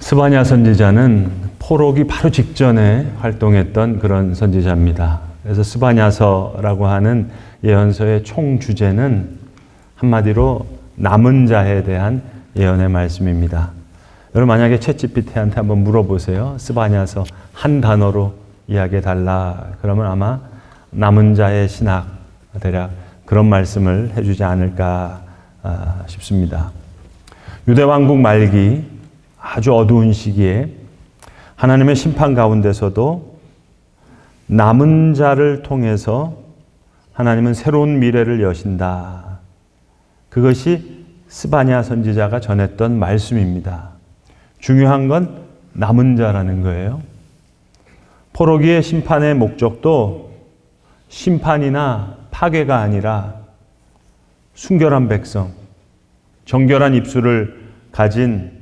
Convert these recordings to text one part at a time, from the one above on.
스바냐 선지자는 포로기 바로 직전에 활동했던 그런 선지자입니다. 그래서 스바냐서라고 하는 예언서의 총 주제는 한마디로 남은 자에 대한 예언의 말씀입니다. 여러분 만약에 챗GPT한테 한번 물어보세요. 스바냐서 한 단어로 이야기해달라. 그러면 아마 남은 자의 신학 대략 그런 말씀을 해주지 않을까 싶습니다. 유대왕국 말기 아주 어두운 시기에 하나님의 심판 가운데서도 남은 자를 통해서 하나님은 새로운 미래를 여신다. 그것이 스바냐 선지자가 전했던 말씀입니다. 중요한 건 남은 자라는 거예요. 포로기의 심판의 목적도 심판이나 파괴가 아니라 순결한 백성, 정결한 입술을 가진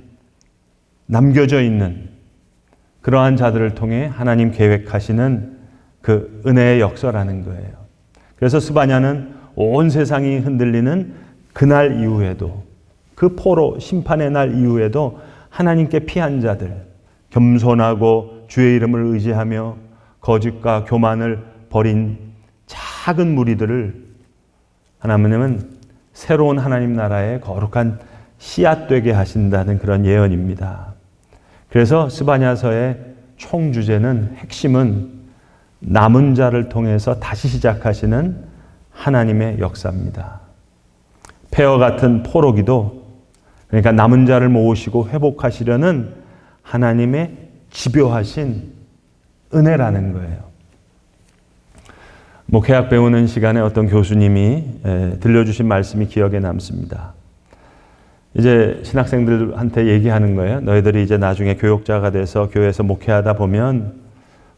남겨져 있는 그러한 자들을 통해 하나님 계획하시는 그 은혜의 역사라는 거예요. 그래서 스바냐는 온 세상이 흔들리는 그날 이후에도, 그 포로 심판의 날 이후에도 하나님께 피한 자들, 겸손하고 주의 이름을 의지하며 거짓과 교만을 버린 작은 무리들을 하나님은 새로운 하나님 나라의 거룩한 씨앗 되게 하신다는 그런 예언입니다. 그래서 스바냐서의 총 주제는, 핵심은 남은 자를 통해서 다시 시작하시는 하나님의 역사입니다. 폐허 같은 포로기도, 그러니까 남은 자를 모으시고 회복하시려는 하나님의 집요하신 은혜라는 거예요. 목회학 배우는 시간에 어떤 교수님이 들려주신 말씀이 기억에 남습니다. 이제 신학생들한테 얘기하는 거예요. 너희들이 이제 나중에 교육자가 돼서 교회에서 목회하다 보면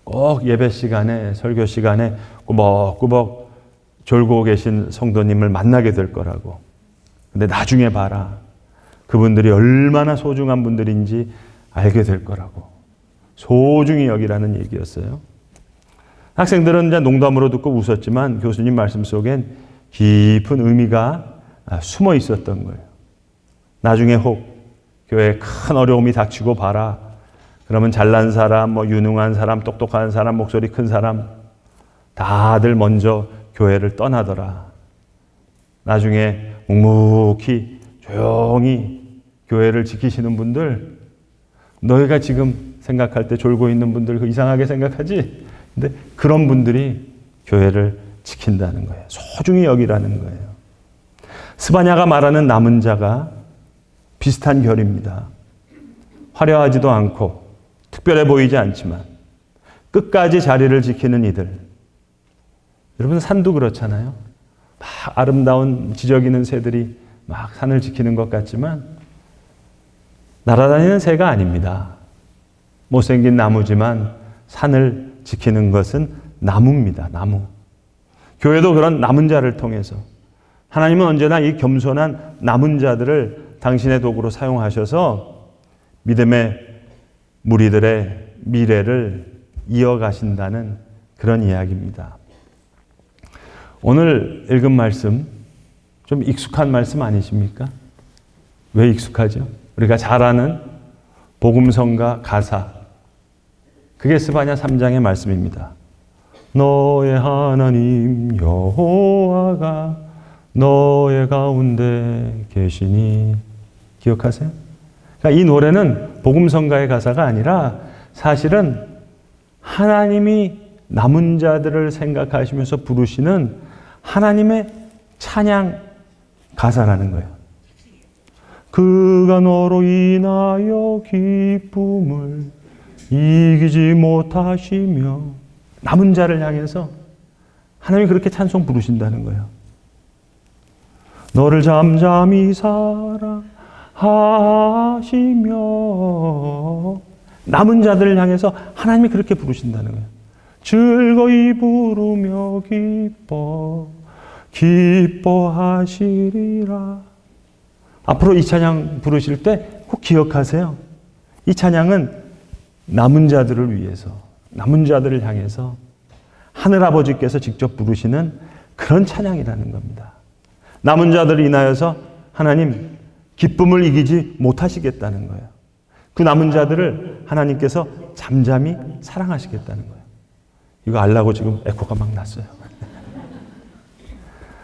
꼭 예배 시간에, 설교 시간에 꾸벅꾸벅 졸고 계신 성도님을 만나게 될 거라고. 근데 나중에 봐라. 그분들이 얼마나 소중한 분들인지 알게 될 거라고. 소중히 여기라는 얘기였어요. 학생들은 이제 농담으로 듣고 웃었지만 교수님 말씀 속엔 깊은 의미가 숨어 있었던 거예요. 나중에 혹 교회에 큰 어려움이 닥치고 봐라. 그러면 잘난 사람, 유능한 사람, 똑똑한 사람, 목소리 큰 사람 다들 먼저 교회를 떠나더라. 나중에 묵묵히 조용히 교회를 지키시는 분들, 너희가 지금 생각할 때 졸고 있는 분들 이상하게 생각하지? 근데 그런 분들이 교회를 지킨다는 거예요. 소중히 여기라는 거예요. 스바냐가 말하는 남은 자가 비슷한 결입니다. 화려하지도 않고 특별해 보이지 않지만 끝까지 자리를 지키는 이들. 여러분 산도 그렇잖아요. 막 아름다운 지저귀는 새들이 막 산을 지키는 것 같지만 날아다니는 새가 아닙니다. 못생긴 나무지만 산을 지키는 것은 나무입니다. 나무. 교회도 그런 남은 자를 통해서 하나님은 언제나 이 겸손한 남은 자들을 당신의 도구로 사용하셔서 믿음의 무리들의 미래를 이어가신다는 그런 이야기입니다. 오늘 읽은 말씀 좀 익숙한 말씀 아니십니까? 왜 익숙하죠? 우리가 잘 아는 복음성가 가사, 그게 스바냐 3장의 말씀입니다. 너의 하나님 여호와가 너의 가운데 계시니. 기억하세요? 그러니까 이 노래는 복음성가의 가사가 아니라 사실은 하나님이 남은 자들을 생각하시면서 부르시는 하나님의 찬양 가사라는 거예요. 그가 너로 인하여 기쁨을 이기지 못하시며, 남은 자를 향해서 하나님이 그렇게 찬송 부르신다는 거예요. 너를 잠잠히 사랑하시며, 남은 자들을 향해서 하나님이 그렇게 부르신다는 거예요. 즐거이 부르며 기뻐하시리라. 앞으로 이 찬양 부르실 때 꼭 기억하세요. 이 찬양은 남은 자들을 위해서, 남은 자들을 향해서 하늘아버지께서 직접 부르시는 그런 찬양이라는 겁니다. 남은 자들을 인하여서 하나님 기쁨을 이기지 못하시겠다는 거예요. 그 남은 자들을 하나님께서 잠잠히 사랑하시겠다는 거예요. 이거 알라고 지금 에코가 막 났어요.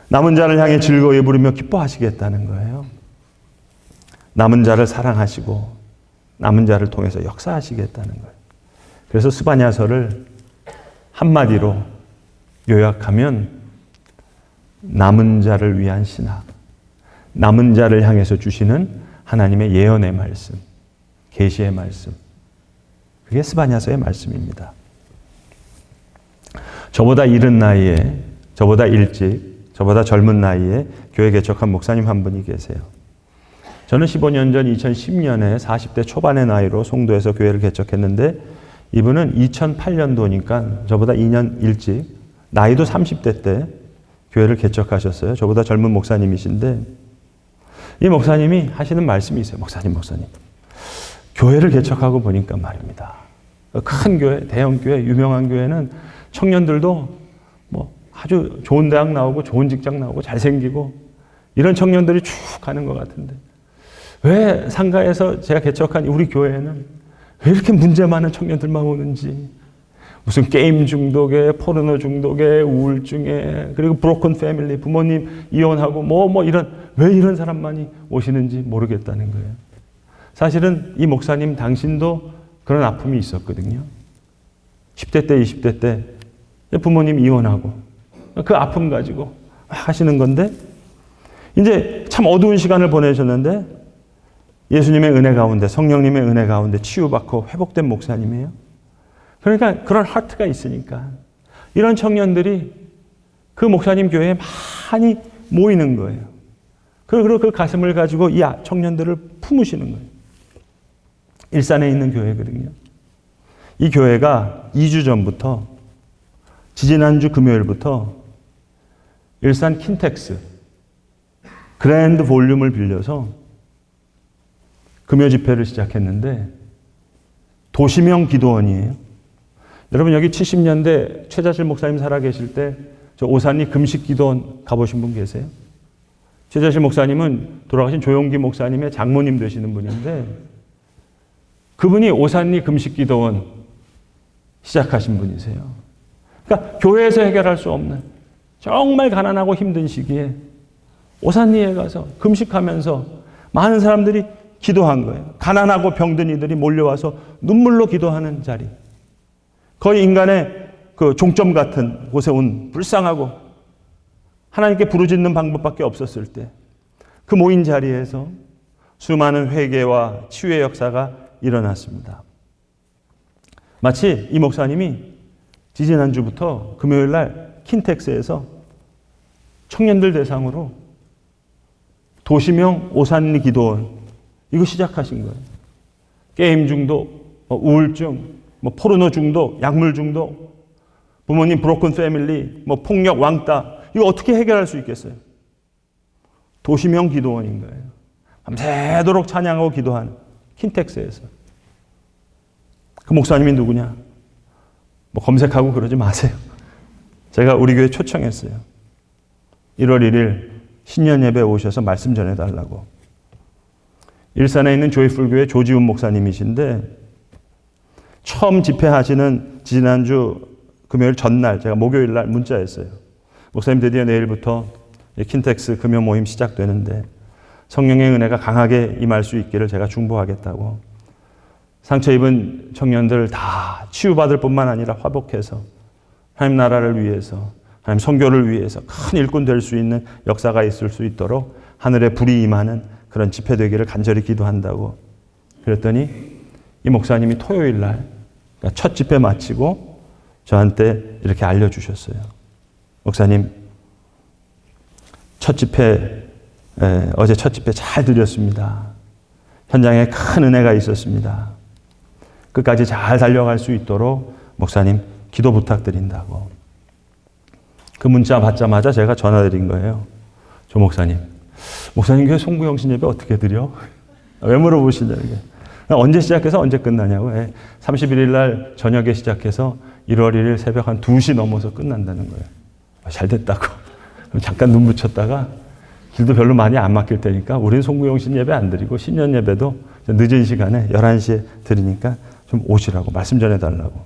남은 자를 향해 즐거이 부르며 기뻐하시겠다는 거예요. 남은 자를 사랑하시고 남은 자를 통해서 역사하시겠다는 거예요. 그래서 스바냐서를 한마디로 요약하면 남은 자를 위한 신학, 남은 자를 향해서 주시는 하나님의 예언의 말씀, 계시의 말씀, 그게 스바냐서의 말씀입니다. 저보다 이른 나이에, 저보다 일찍, 저보다 젊은 나이에 교회 개척한 목사님 한 분이 계세요. 저는 15년 전 2010년에 40대 초반의 나이로 송도에서 교회를 개척했는데 이분은 2008년도니까 저보다 2년 일찍, 나이도 30대 때 교회를 개척하셨어요. 저보다 젊은 목사님이신데 이 목사님이 하시는 말씀이 있어요. 목사님. 교회를 개척하고 보니까 말입니다. 큰 교회, 대형 교회, 유명한 교회는 청년들도 뭐 아주 좋은 대학 나오고 좋은 직장 나오고 잘생기고 이런 청년들이 쭉 가는 것 같은데 왜 상가에서 제가 개척한 우리 교회에는 왜 이렇게 문제 많은 청년들만 오는지, 무슨 게임 중독에, 포르노 중독에, 우울증에, 그리고 브로큰 패밀리, 부모님 이혼하고 왜 이런 사람만이 오시는지 모르겠다는 거예요. 사실은 이 목사님 당신도 그런 아픔이 있었거든요. 10대 때, 20대 때 부모님 이혼하고 그 아픔 가지고 하시는 건데 이제 참 어두운 시간을 보내셨는데 예수님의 은혜 가운데, 성령님의 은혜 가운데 치유받고 회복된 목사님이에요. 그러니까 그런 하트가 있으니까 이런 청년들이 그 목사님 교회에 많이 모이는 거예요. 그리고 그 가슴을 가지고 이 청년들을 품으시는 거예요. 일산에 있는 교회거든요. 이 교회가 2주 전부터, 지지난주 금요일부터 일산 킨텍스 그랜드 볼륨을 빌려서 금요 집회를 시작했는데 도시명 기도원이에요. 여러분 여기 70년대 최자실 목사님 살아계실 때 저 오산리 금식기도원 가보신 분 계세요? 최자실 목사님은 돌아가신 조용기 목사님의 장모님 되시는 분인데 그분이 오산리 금식기도원 시작하신 분이세요. 그러니까 교회에서 해결할 수 없는 정말 가난하고 힘든 시기에 오산리에 가서 금식하면서 많은 사람들이 기도한 거예요. 가난하고 병든 이들이 몰려와서 눈물로 기도하는 자리. 거의 인간의 그 종점 같은 곳에 온 불쌍하고 하나님께 부르짖는 방법밖에 없었을 때 그 모인 자리에서 수많은 회개와 치유의 역사가 일어났습니다. 마치 이 목사님이 지지난주부터 금요일 날 킨텍스에서 청년들 대상으로 도시명 오산리 기도원 이거 시작하신 거예요. 게임 중독, 우울증, 포르노 중독, 약물 중독, 부모님 브로큰 패밀리, 폭력, 왕따 이거 어떻게 해결할 수 있겠어요? 도시명 기도원인 거예요. 밤새도록 찬양하고 기도하는 킨텍스에서. 그 목사님이 누구냐? 검색하고 그러지 마세요. 제가 우리 교회 초청했어요. 1월 1일 신년 예배 오셔서 말씀 전해달라고. 일산에 있는 조이풀 교회 조지훈 목사님이신데 처음 집회하시는 지난주 금요일 전날 제가 목요일 날 문자했어요. 목사님 드디어 내일부터 킨텍스 금요 모임 시작되는데 성령의 은혜가 강하게 임할 수 있기를 제가 중보하겠다고. 상처 입은 청년들 다 치유받을 뿐만 아니라 화복해서 하나님 나라를 위해서, 하나님 선교를 위해서 큰 일꾼 될 수 있는 역사가 있을 수 있도록 하늘의 불이 임하는 그런 집회 되기를 간절히 기도한다고. 그랬더니 이 목사님이 토요일 날 그러니까 첫 집회 마치고 저한테 이렇게 알려주셨어요. 목사님, 어제 첫 집회 잘 드렸습니다. 현장에 큰 은혜가 있었습니다. 끝까지 잘 달려갈 수 있도록 목사님 기도 부탁드린다고. 그 문자 받자마자 제가 전화드린 거예요. 조 목사님 교회 송구영신 예배 어떻게 드려? 왜 물어보시냐 이게. 언제 시작해서 언제 끝나냐고. 31일 날 저녁에 시작해서 1월 1일 새벽 한 2시 넘어서 끝난다는 거예요. 잘 됐다고. 잠깐 눈 붙였다가 길도 별로 많이 안 막힐 테니까 우린 송구영신 예배 안 드리고 신년 예배도 늦은 시간에 11시에 드리니까 좀 오시라고 말씀 전해달라고.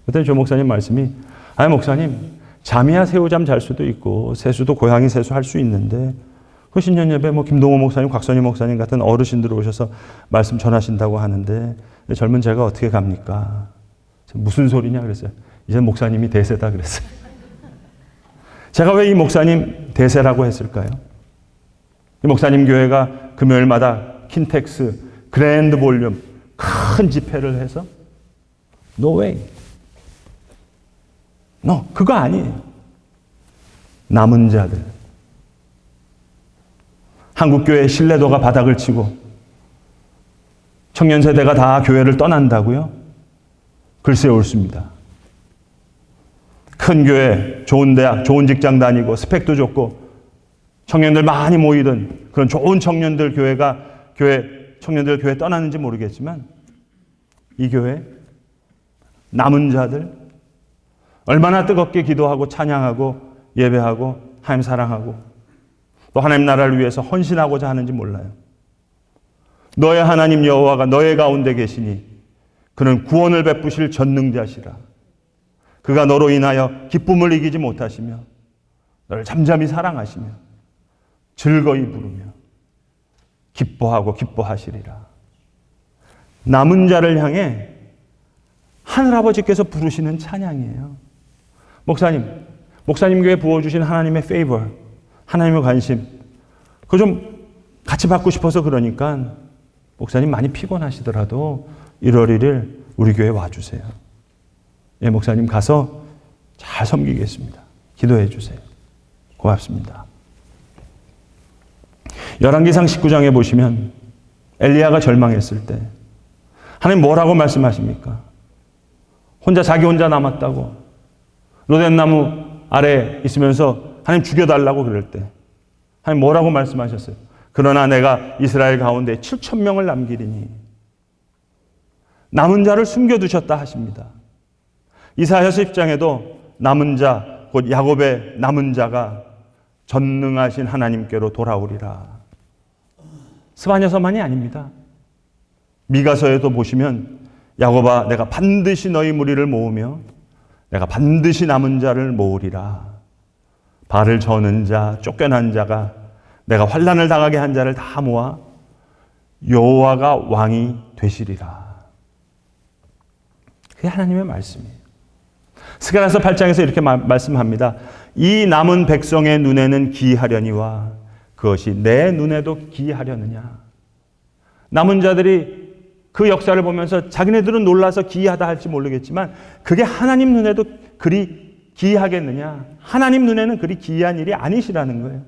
그때 조 목사님 말씀이 아니 목사님 잠이야 새우잠 잘 수도 있고 세수도 고양이 세수 할 수 있는데 그 신년 예배 뭐 김동호 목사님, 곽선희 목사님 같은 어르신들 오셔서 말씀 전하신다고 하는데 젊은 제가 어떻게 갑니까? 무슨 소리냐 그랬어요. 이제 목사님이 대세다 그랬어요. 제가 왜 이 목사님 대세라고 했을까요? 이 목사님 교회가 금요일마다 킨텍스 그랜드 볼륨 큰 집회를 해서 No way. No, 그거 아니에요. 남은 자들. 한국교회 신뢰도가 바닥을 치고 청년 세대가 다 교회를 떠난다고요? 글쎄 옳습니다. 큰 교회, 좋은 대학, 좋은 직장 다니고 스펙도 좋고 청년들 많이 모이던 그런 좋은 청년들 청년들 교회 떠나는지 모르겠지만 이 교회 남은 자들 얼마나 뜨겁게 기도하고 찬양하고 예배하고 하나님 사랑하고 또 하나님 나라를 위해서 헌신하고자 하는지 몰라요. 너의 하나님 여호와가 너의 가운데 계시니 그는 구원을 베푸실 전능자시라. 그가 너로 인하여 기쁨을 이기지 못하시며 너를 잠잠히 사랑하시며 즐거이 부르며 기뻐하고 기뻐하시리라. 남은 자를 향해 하늘아버지께서 부르시는 찬양이에요. 목사님 교회 부어주신 하나님의 페이버, 하나님의 관심, 그거 좀 같이 받고 싶어서 그러니까 목사님 많이 피곤하시더라도 1월 1일 우리 교회 와주세요. 예, 목사님 가서 잘 섬기겠습니다. 기도해 주세요. 고맙습니다. 열왕기상 19장에 보시면 엘리야가 절망했을 때 하나님 뭐라고 말씀하십니까? 자기 혼자 남았다고 로뎀나무 아래 있으면서 하나님 죽여달라고 그럴 때 하나님 뭐라고 말씀하셨어요? 그러나 내가 이스라엘 가운데 7,000명을 남기리니 남은 자를 숨겨두셨다 하십니다. 이사야서 10장에도 남은 자, 곧 야곱의 남은 자가 전능하신 하나님께로 돌아오리라. 스바냐서만이 아닙니다. 미가서에도 보시면 야곱아 내가 반드시 너희 무리를 모으며 내가 반드시 남은 자를 모으리라. 발을 저는 자, 쫓겨난 자가 내가 환난을 당하게 한 자를 다 모아 여호와가 왕이 되시리라. 그게 하나님의 말씀이에요. 스가랴서 8장에서 이렇게 말씀합니다. 이 남은 백성의 눈에는 기이하려니와 그것이 내 눈에도 기이하려느냐. 남은 자들이 그 역사를 보면서 자기네들은 놀라서 기이하다 할지 모르겠지만 그게 하나님 눈에도 그리 기이하겠느냐. 하나님 눈에는 그리 기이한 일이 아니시라는 거예요.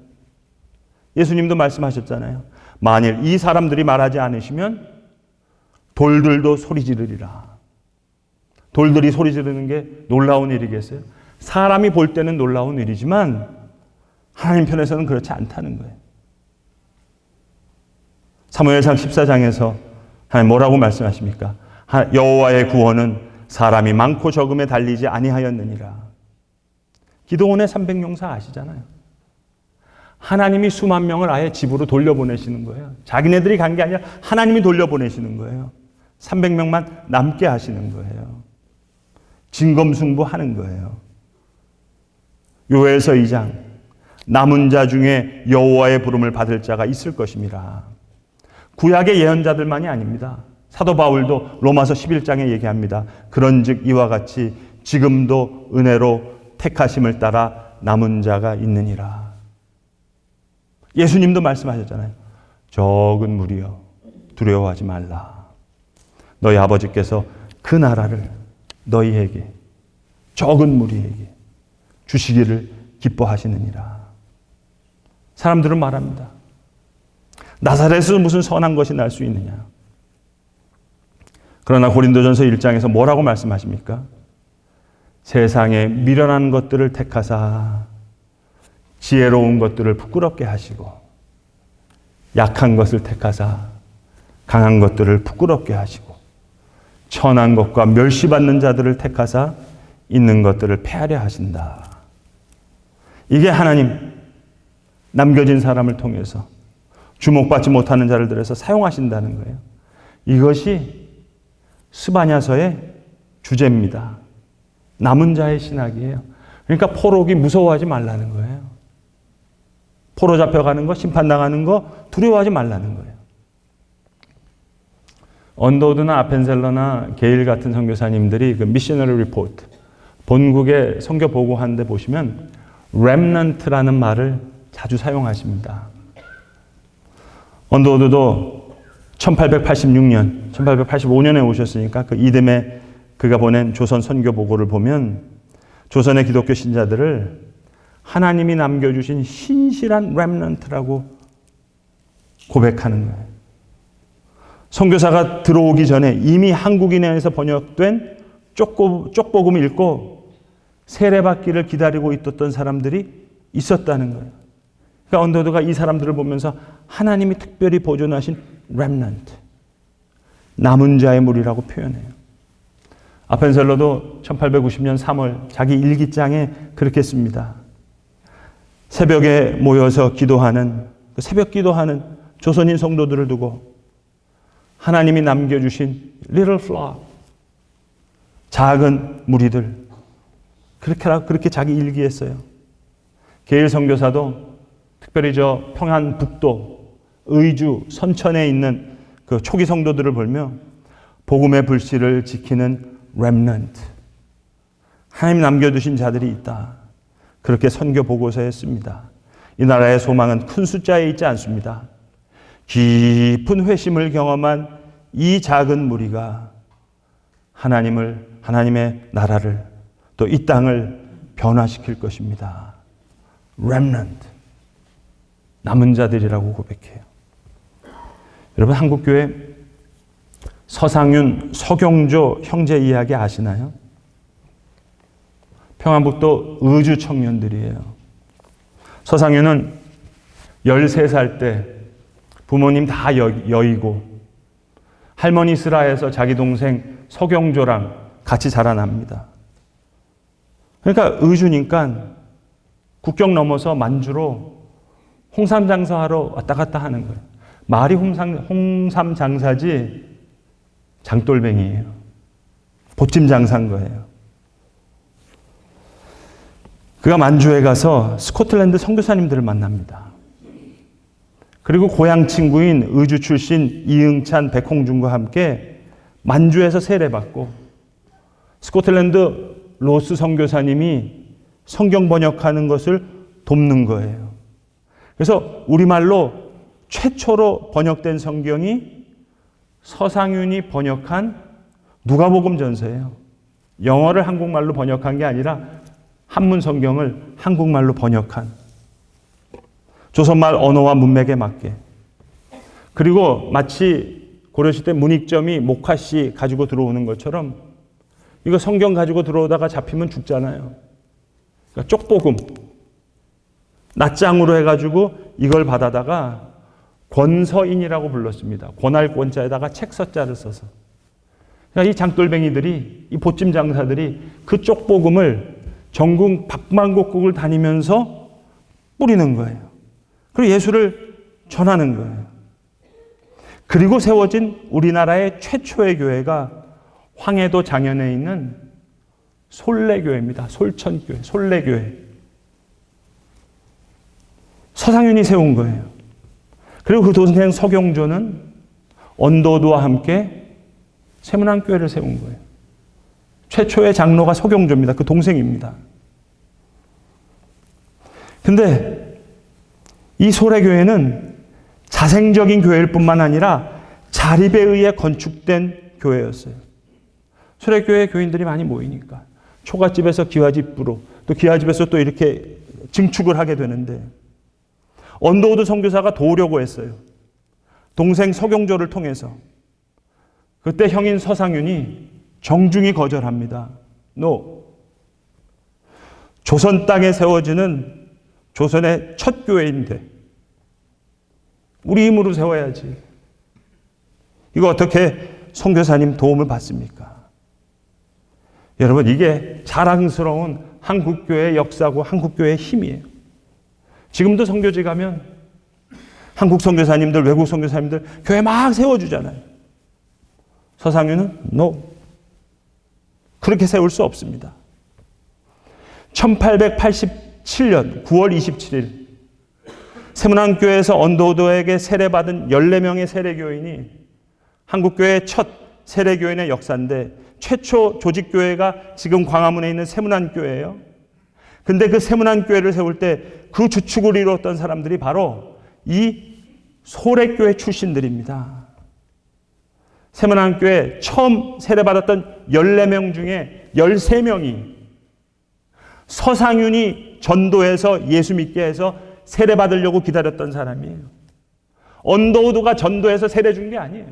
예수님도 말씀하셨잖아요. 만일 이 사람들이 말하지 않으시면 돌들도 소리 지르리라. 돌들이 소리 지르는 게 놀라운 일이겠어요? 사람이 볼 때는 놀라운 일이지만 하나님 편에서는 그렇지 않다는 거예요. 사무엘상 14장에서 하나님 뭐라고 말씀하십니까? 여호와의 구원은 사람이 많고 적음에 달리지 아니하였느니라. 기도원의 300용사 아시잖아요. 하나님이 수만 명을 아예 집으로 돌려보내시는 거예요. 자기네들이 간 게 아니라 하나님이 돌려보내시는 거예요. 300명만 남게 하시는 거예요. 진검승부하는 거예요. 요엘서 2장 남은 자 중에 여호와의 부름을 받을 자가 있을 것임이라. 구약의 예언자들만이 아닙니다. 사도 바울도 로마서 11장에 얘기합니다. 그런즉 이와 같이 지금도 은혜로 택하심을 따라 남은 자가 있느니라. 예수님도 말씀하셨잖아요. 적은 무리여 두려워하지 말라. 너희 아버지께서 그 나라를 너희에게 적은 무리에게 주시기를 기뻐하시느니라. 사람들은 말합니다. 나사렛에서 무슨 선한 것이 날 수 있느냐. 그러나 고린도전서 1장에서 뭐라고 말씀하십니까? 세상에 미련한 것들을 택하사 지혜로운 것들을 부끄럽게 하시고 약한 것을 택하사 강한 것들을 부끄럽게 하시고 천한 것과 멸시받는 자들을 택하사 있는 것들을 폐하려 하신다. 이게 하나님 남겨진 사람을 통해서 주목받지 못하는 자를 들여서 사용하신다는 거예요. 이것이 스바냐서의 주제입니다. 남은 자의 신학이에요. 그러니까 포로기 무서워하지 말라는 거예요. 포로 잡혀가는 거, 심판당하는 거 두려워하지 말라는 거예요. 언더우드나 아펜셀러나 게일 같은 선교사님들이 그 미셔너리 리포트, 본국의 선교 보고하는데 보시면 렘넌트라는 말을 자주 사용하십니다. 언더우드도 1886년, 1885년에 오셨으니까 그 이듬해 그가 보낸 조선 선교 보고를 보면 조선의 기독교 신자들을 하나님이 남겨주신 신실한 렘넌트라고 고백하는 거예요. 선교사가 들어오기 전에 이미 한국인에서 번역된 쪽복음을 읽고 세례받기를 기다리고 있었던 사람들이 있었다는 거예요. 그러니까 언더우드가 이 사람들을 보면서 하나님이 특별히 보존하신 렘넌트, 남은 자의 무리라고 표현해요. 아펜셀러도 1890년 3월 자기 일기장에 그렇게 씁니다. 새벽에 모여서 기도하는, 새벽 기도하는 조선인 성도들을 두고 하나님이 남겨주신 little flock, 작은 무리들, 그렇게 자기 일기에 써요. 게일 선교사도 특별히 저 평안북도 의주 선천에 있는 그 초기 성도들을 보며 복음의 불씨를 지키는 렘넌트, 하나님 남겨두신 자들이 있다. 그렇게 선교 보고서에 씁니다. 이 나라의 소망은 큰 숫자에 있지 않습니다. 깊은 회심을 경험한 이 작은 무리가 하나님의 나라를 또 이 땅을 변화시킬 것입니다. 렘넌트, 남은 자들이라고 고백해요. 여러분, 한국교회 서상윤, 서경조 형제 이야기 아시나요? 평안북도 의주 청년들이에요. 서상윤은 13살 때 부모님 다 여의고 할머니 슬하에서 자기 동생 서경조랑 같이 자라납니다. 그러니까 의주니까 국경 넘어서 만주로 홍삼 장사하러 왔다 갔다 하는 거예요. 말이 홍삼 장사지 장돌뱅이에요. 보찜 장사인 거예요. 그가 만주에 가서 스코틀랜드 선교사님들을 만납니다. 그리고 고향 친구인 의주 출신 이응찬, 백홍준과 함께 만주에서 세례받고 스코틀랜드 로스 선교사님이 성경 번역하는 것을 돕는 거예요. 그래서 우리말로 최초로 번역된 성경이 서상윤이 번역한 누가복음 전서예요. 영어를 한국말로 번역한 게 아니라 한문 성경을 한국말로 번역한, 조선말 언어와 문맥에 맞게. 그리고 마치 고려시대 문익점이 목화씨 가지고 들어오는 것처럼 이거 성경 가지고 들어오다가 잡히면 죽잖아요. 그러니까 쪽복음, 낱장으로 해가지고 이걸 받아다가 권서인이라고 불렀습니다. 권할 권자에다가 책서자를 써서. 그러니까 이 장돌뱅이들이, 이 보찜 장사들이 그 쪽복음을 전국 박만국국을 다니면서 뿌리는 거예요. 그리고 예수를 전하는 거예요. 그리고 세워진 우리나라의 최초의 교회가 황해도 장현에 있는 솔레교회입니다. 솔천교회, 솔레교회. 서상윤이 세운 거예요. 그리고 그 동생 서경조는 언더우드와 함께 세문안교회를 세운 거예요. 최초의 장로가 서경조입니다. 그 동생입니다. 근데 이 소래교회는 자생적인 교회일 뿐만 아니라 자립에 의해 건축된 교회였어요. 소래교회 교인들이 많이 모이니까 초가집에서 기와집으로, 또 기와집에서 또 이렇게 증축을 하게 되는데 언더우드 선교사가 도우려고 했어요. 동생 서경조를 통해서. 그때 형인 서상윤이 정중히 거절합니다. No. 조선 땅에 세워지는 조선의 첫 교회인데 우리 힘으로 세워야지. 이거 어떻게 선교사님 도움을 받습니까? 여러분, 이게 자랑스러운 한국교회의 역사고 한국교회의 힘이에요. 지금도 선교지 가면 한국 선교사님들, 외국 선교사님들 교회 막 세워주잖아요. 서상윤은 no. 그렇게 세울 수 없습니다. 1887년 9월 27일 세문안교회에서 언도도에게 세례받은 14명의 세례교인이 한국교회의 첫 세례교인의 역사인데 최초 조직교회가 지금 광화문에 있는 세문안교회예요. 근데 그 세문안교회를 세울 때 그 주축을 이루었던 사람들이 바로 이 소래교회 출신들입니다. 세문안교회 처음 세례받았던 14명 중에 13명이 서상윤이 전도해서 예수 믿게 해서 세례받으려고 기다렸던 사람이에요. 언더우드가 전도해서 세례 준 게 아니에요.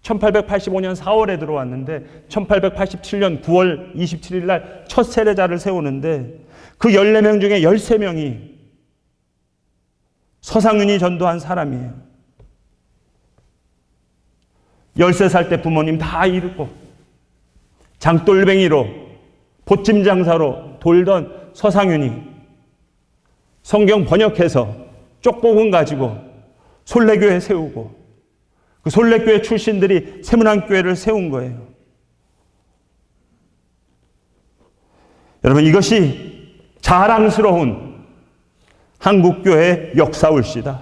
1885년 4월에 들어왔는데 1887년 9월 27일 날 첫 세례자를 세우는데 그 14명 중에 13명이 서상윤이 전도한 사람이에요. 13살 때 부모님 다 잃고 장돌뱅이로 보찜 장사로 돌던 서상윤이 성경 번역해서 쪽복음 가지고 솔레교회 세우고 그 솔레교회 출신들이 세문안교회를 세운 거예요. 여러분, 이것이 자랑스러운 한국교회의 역사울시다.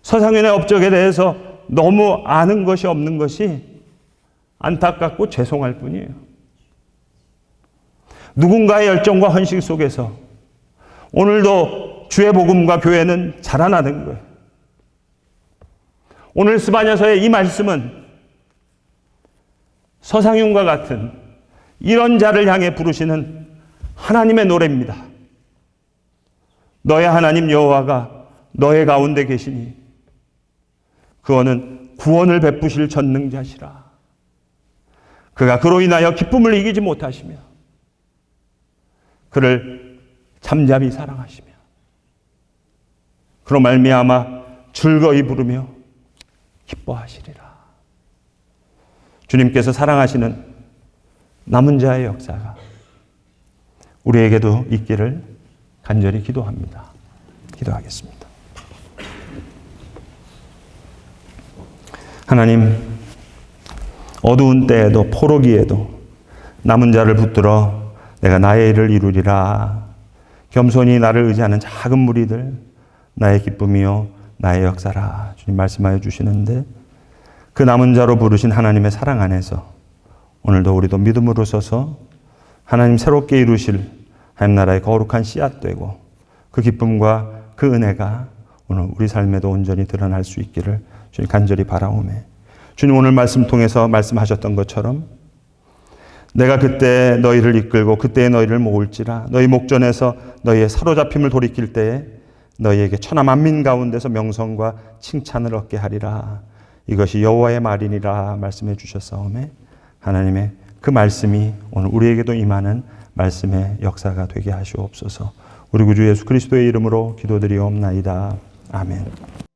서상윤의 업적에 대해서 너무 아는 것이 없는 것이 안타깝고 죄송할 뿐이에요. 누군가의 열정과 헌신 속에서 오늘도 주의 복음과 교회는 자라나는 거예요. 오늘 스바냐서의 이 말씀은 서상윤과 같은 이런 자를 향해 부르시는 하나님의 노래입니다. 너의 하나님 여호와가 너의 가운데 계시니 그어는 구원을 베푸실 전능자시라. 그가 그로 인하여 기쁨을 이기지 못하시며 그를 잠잠히 사랑하시며 그로 말미암아 즐거이 부르며 기뻐하시리라. 주님께서 사랑하시는 남은 자의 역사가 우리에게도 있기를 간절히 기도합니다. 기도하겠습니다. 하나님, 어두운 때에도 포로기에도 남은 자를 붙들어 내가 나의 일을 이루리라. 겸손히 나를 의지하는 작은 무리들, 나의 기쁨이요 나의 역사라. 주님 말씀하여 주시는데 그 남은 자로 부르신 하나님의 사랑 안에서 오늘도 우리도 믿음으로 서서 하나님 새롭게 이루실 하나님 나라의 거룩한 씨앗 되고 그 기쁨과 그 은혜가 오늘 우리 삶에도 온전히 드러날 수 있기를 주님 간절히 바라오매, 주님 오늘 말씀 통해서 말씀하셨던 것처럼 내가 그때 너희를 이끌고 그때에 너희를 모을지라. 너희 목전에서 너희의 사로잡힘을 돌이킬 때에 너희에게 천하 만민 가운데서 명성과 칭찬을 얻게 하리라. 이것이 여호와의 말이니라 말씀해 주셨사오매, 하나님의 그 말씀이 오늘 우리에게도 임하는 말씀의 역사가 되게 하시옵소서. 우리 구주 예수 그리스도의 이름으로 기도드리옵나이다. 아멘.